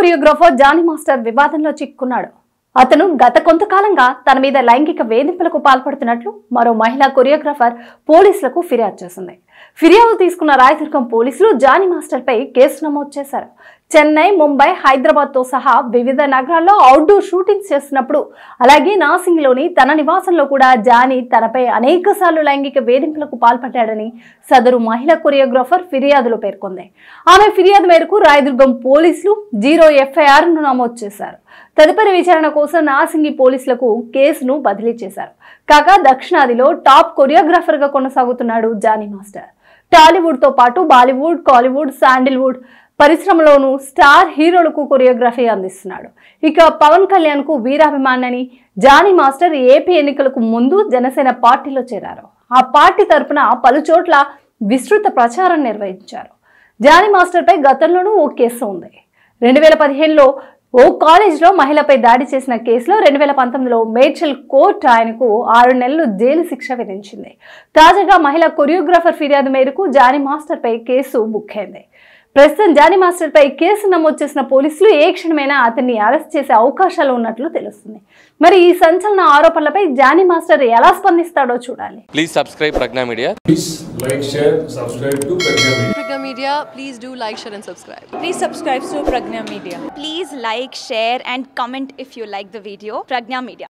Choreographer Johnny master వివాదంలో చిక్కుకున్నాడు. అతను గత కొంతకాలంగా తన మీద లైంగిక వేధింపులకు పాల్పడుతున్నట్లు మరో మహిళా కొరియోగ్రాఫర్ పోలీసులకు ఫిర్యాదు చేసింది. ఫిర్యాదు తీసుకున్న రాయదుర్గం పోలీసులు జానీ మాస్టర్ పై కేసు నమోదు చేశారు. చెన్నై, ముంబై, హైదరాబాద్ తో సహా వివిధ నగరాల్లో అవుట్డోర్ షూటింగ్స్ చేస్తున్నప్పుడు, అలాగే నాసింగ్లోని తన నివాసంలో కూడా జానీ తనపై అనేకసార్లు లైంగిక వేధింపులకు పాల్పడ్డాడని సదరు మహిళా కొరియోగ్రాఫర్ ఫిర్యాదులో పేర్కొంది. ఆమె ఫిర్యాదు మేరకు రాయదుర్గం పోలీసులు 0 FIRను నమోదు చేశారు. తదుపరి విచారణ కోసం నాసింగి పోలీసులకు కేసును బదిలీ చేశారు. కాగా దక్షిణాదిలో టాప్ కొరియోగ్రాఫర్ గా కొనసాగుతున్నాడు జానీ మాస్టర్. టాలీవుడ్ తో పాటు బాలీవుడ్, కాలీవుడ్, శాండిల్వుడ్ పరిశ్రమలోనూ స్టార్ హీరోలకు కొరియోగ్రఫీ అందిస్తున్నాడు. ఇక పవన్ కళ్యాణ్ కు వీరాభిమాని జానీ మాస్టర్ ఏపీ ఎన్నికలకు ముందు జనసేన పార్టీలో చేరారు. ఆ పార్టీ తరపున పలు చోట్ల విస్తృత ప్రచారం నిర్వహించారు. జానీ మాస్టర్ పై గతంలోనూ ఓ కేసు ఉంది. 2015లో ఓ కాలేజ్లో మహిళపై దాడి చేసిన కేసులో 2019లో మేడ్చల్ కోర్టు ఆయనకు 6 నెలలు జైలు శిక్ష విధించింది. తాజాగా మహిళా కొరియోగ్రాఫర్ ఫిర్యాదు మేరకు జానీ మాస్టర్ పై కేసు బుక్ అయింది. ప్రస్తుతం జానీ మాస్టర్ పై కేసు నమోదు చేసిన పోలీసులు ఏ క్షణమైనా అతన్ని అరెస్ట్ చేసే అవకాశాలు ఉన్నట్లు తెలుస్తుంది. మరి ఈ సంచలన ఆరోపణలపై జానీ మాస్టర్ ఎలా స్పందిస్తాడో చూడాలి. Please subscribe Pragna media. Please like, share, subscribe to Pragna Media. Pragna Media, please do like, share and subscribe. Please subscribe to Pragna Media. Please like, share and comment if you like the video. Pragna Media.